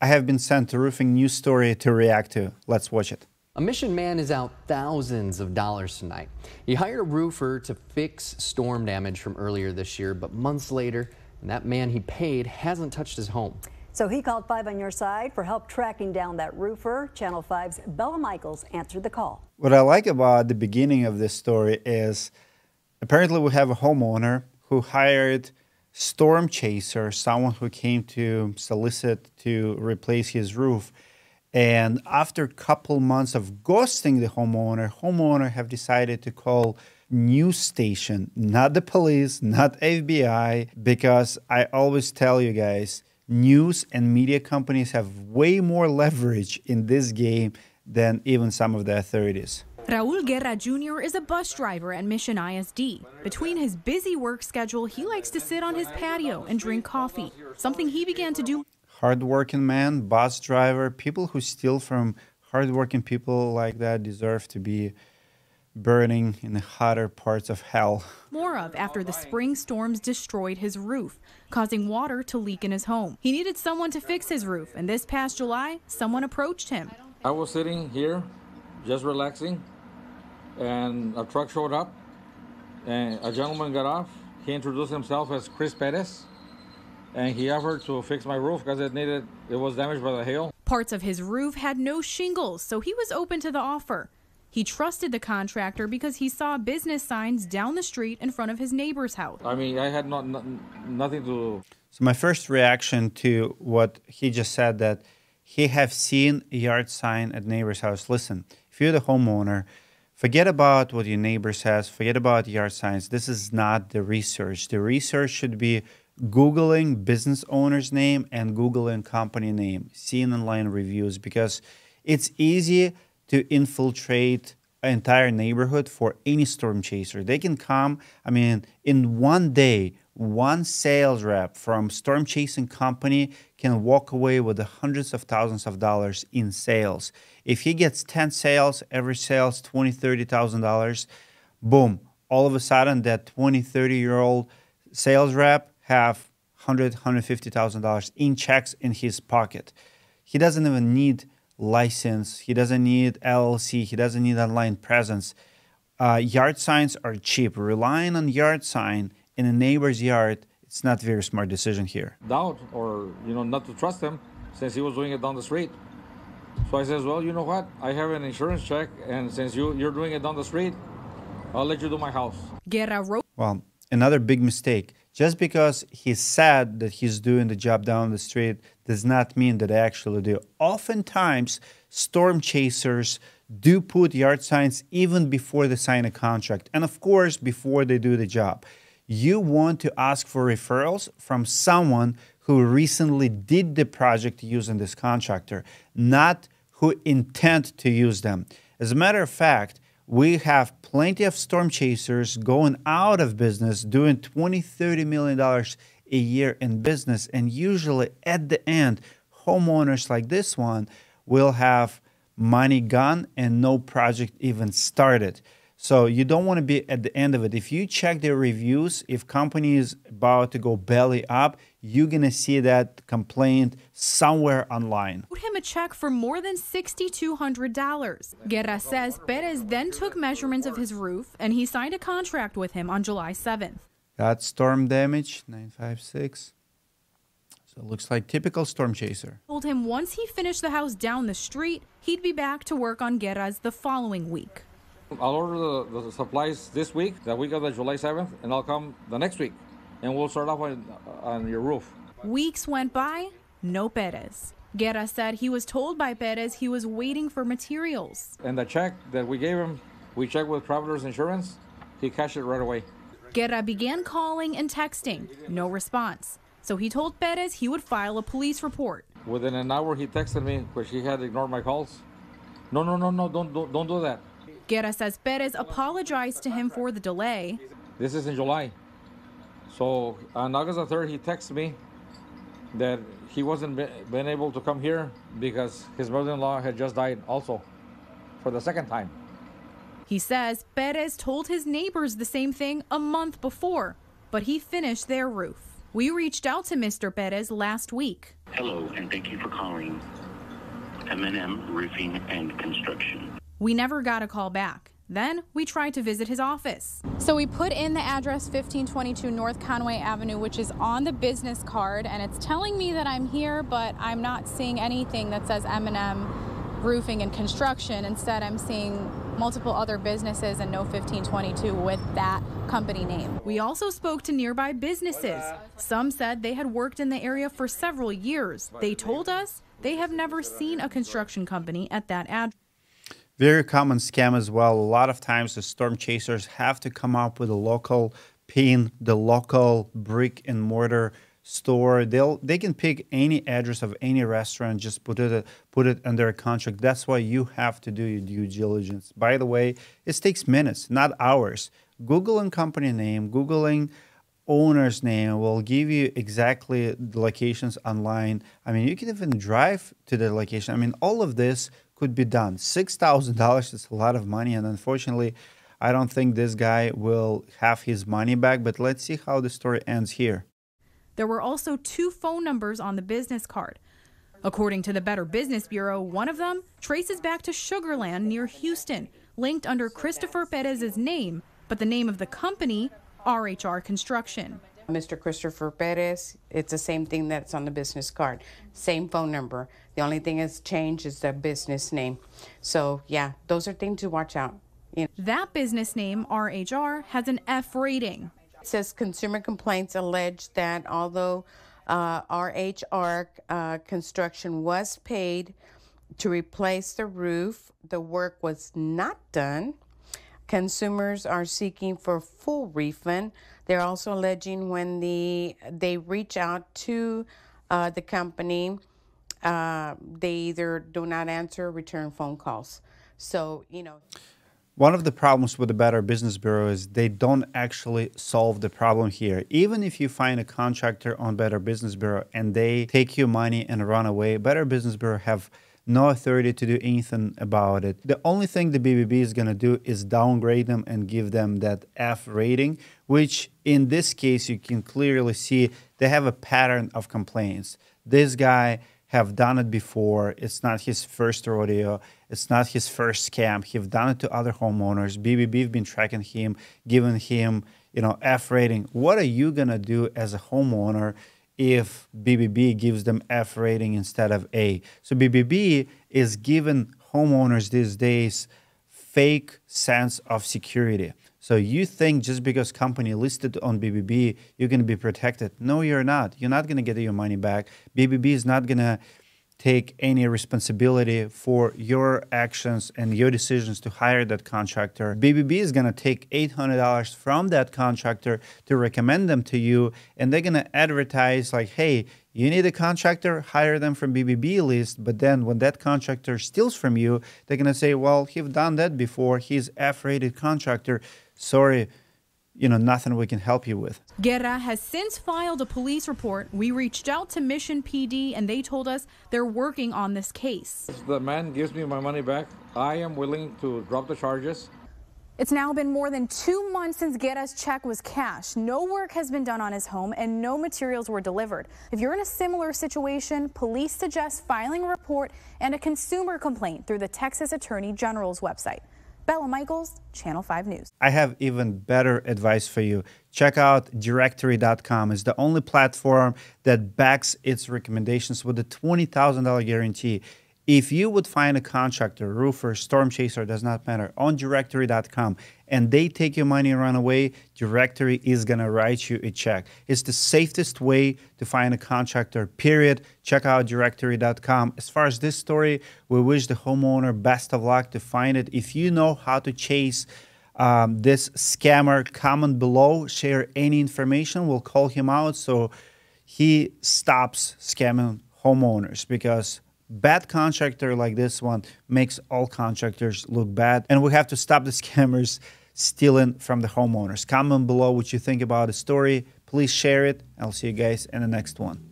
I have been sent a roofing news story to react to. Let's watch it. A Mission man is out thousands of dollars tonight. He hired a roofer to fix storm damage from earlier this year, but months later, and that man he paid hasn't touched his home. So he called 5 on Your Side for help tracking down that roofer. Channel 5's Bella Michaels answered the call. What I like about the beginning of this story is apparently we have a homeowner who hired storm chaser, someone who came to solicit to replace his roof. And after a couple months of ghosting the homeowner have decided to call news station, not the police, not FBI, because I always tell you guys, news and media companies have way more leverage in this game than even some of the authorities. Raul Guerra Jr. is a bus driver at Mission ISD. Between his busy work schedule, he likes to sit on his patio and drink coffee, something he began to do. Hardworking man, bus driver, people who steal from hardworking people like that deserve to be burning in the hotter parts of hell. More of after the spring storms destroyed his roof, causing water to leak in his home. He needed someone to fix his roof, and this past July, someone approached him. I was sitting here, just relaxing, and a truck showed up, and a gentleman got off. He introduced himself as Chris Perez, and he offered to fix my roof because it was damaged by the hail. Parts of his roof had no shingles, so he was open to the offer. He trusted the contractor because he saw business signs down the street in front of his neighbor's house. I mean, I had nothing to... So my first reaction to what he just said, that he have seen a yard sign at neighbor's house. Listen, if you're the homeowner, forget about what your neighbor says, forget about yard signs. This is not the research. The research should be Googling business owner's name and Googling company name, seeing online reviews, because it's easy to infiltrate an entire neighborhood for any storm chaser. They can come, I mean, in one day, one sales rep from storm chasing company can walk away with hundreds of thousands of dollars in sales. If he gets 10 sales, every sales $20,000, $30,000, boom, all of a sudden that 20, 30-year-old sales rep have $100,000, $150,000 in checks in his pocket. He doesn't even need license, he doesn't need LLC, he doesn't need online presence. Yard signs are cheap. Relying on yard sign in a neighbor's yard, it's not a very smart decision here. Doubt or, not to trust him since he was doing it down the street. So I says, well, you know what? I have an insurance check, and since you're doing it down the street, I'll let you do my house. Guerra wrote. Well, another big mistake. Just because he said that he's doing the job down the street does not mean that they actually do. Oftentimes, storm chasers do put yard signs even before they sign a contract, and of course, before they do the job. You want to ask for referrals from someone who recently did the project using this contractor, not who intend to use them. As a matter of fact, we have plenty of storm chasers going out of business, doing $20, $30 million a year in business. And usually at the end, homeowners like this one will have money gone and no project even started. So you don't want to be at the end of it. If you check their reviews, if company is about to go belly up, you're going to see that complaint somewhere online. Wrote him a check for more than $6,200. Guerra says Perez then took measurements of his roof and he signed a contract with him on July 7th. Got storm damage, 956. So it looks like typical storm chaser. Told him once he finished the house down the street, he'd be back to work on Guerra's the following week. I'll order the supplies this week, the week of the July 7th, and I'll come the next week, and we'll start off on your roof. Weeks went by, no Perez. Guerra said he was told by Perez he was waiting for materials. And the check that we gave him, we checked with Travelers Insurance. He cashed it right away. Guerra began calling and texting, no response. So he told Perez he would file a police report. Within an hour, he texted me, which he had ignored my calls. No, don't do that. Guerra says Perez apologized to him for the delay. This is in July. So on August the 3rd, he texted me that he wasn't been able to come here because his mother-in-law had just died also for the second time. He says Perez told his neighbors the same thing a month before, but he finished their roof. We reached out to Mr. Perez last week. Hello, and thank you for calling M&M Roofing and Construction. We never got a call back. Then we tried to visit his office. So we put in the address 1522 North Conway Avenue, which is on the business card, and it's telling me that I'm here, but I'm not seeing anything that says M&M Roofing and Construction. Instead, I'm seeing multiple other businesses and no 1522 with that company name. We also spoke to nearby businesses. Some said they had worked in the area for several years. They told us they have never seen a construction company at that address. Very common scam as well. A lot of times the storm chasers have to come up with a local pin, the local brick and mortar store. They can pick any address of any restaurant, just put it under a contract. That's why you have to do your due diligence. By the way, it takes minutes, not hours. Googling company name, Googling owner's name will give you exactly the locations online. I mean, you can even drive to the location. I mean, all of this could be done. $6,000 is a lot of money, and unfortunately, I don't think this guy will have his money back, but let's see how the story ends here. There were also 2 phone numbers on the business card. According to the Better Business Bureau, one of them traces back to Sugar Land near Houston, linked under Christopher Perez's name, but the name of the company, RHR Construction. Mr. Christopher Perez, it's the same thing that's on the business card. Same phone number. The only thing that's changed is the business name. So, yeah, those are things to watch out. That business name, RHR, has an F rating. It says consumer complaints allege that although RHR Construction was paid to replace the roof, the work was not done. Consumers are seeking for full refund. They're also alleging when they reach out to the company, they either do not answer or return phone calls. So, One of the problems with the Better Business Bureau is they don't actually solve the problem here. Even if you find a contractor on Better Business Bureau and they take your money and run away, Better Business Bureau have no authority to do anything about it. The only thing the BBB is going to do is downgrade them and give them that F rating, which in this case, you can clearly see they have a pattern of complaints. This guy have done it before. It's not his first rodeo. It's not his first scam. He've done it to other homeowners. BBB have been tracking him, giving him, F rating. What are you going to do as a homeowner if BBB gives them F rating instead of A? So BBB is giving homeowners these days fake sense of security. So you think just because company listed on BBB, you're going to be protected. No, you're not. You're not going to get your money back. BBB is not going to take any responsibility for your actions and your decisions to hire that contractor. BBB is going to take $800 from that contractor to recommend them to you, and they're going to advertise like, hey, you need a contractor, hire them from BBB list. But then when that contractor steals from you, they're going to say, well, he's done that before. He's F-rated contractor. Sorry, nothing we can help you with. Guerra has since filed a police report. We reached out to Mission PD, and they told us they're working on this case. If the man gives me my money back, I am willing to drop the charges. It's now been more than 2 months since Guerra's check was cashed. No work has been done on his home and no materials were delivered. If you're in a similar situation, police suggest filing a report and a consumer complaint through the Texas Attorney General's website. Bella Michaels, Channel 5 News. I have even better advice for you. Check out Directory.com. It's the only platform that backs its recommendations with a $20,000 guarantee. If you would find a contractor, roofer, storm chaser, does not matter, on Directory.com, and they take your money and run away, Directory is going to write you a check. It's the safest way to find a contractor, period. Check out Directory.com. As far as this story, we wish the homeowner best of luck to find it. If you know how to chase this scammer, comment below, share any information. We'll call him out so he stops scamming homeowners, because bad contractor like this one makes all contractors look bad, and we have to stop the scammers stealing from the homeowners. Comment below what you think about the story. Please share it. I'll see you guys in the next one.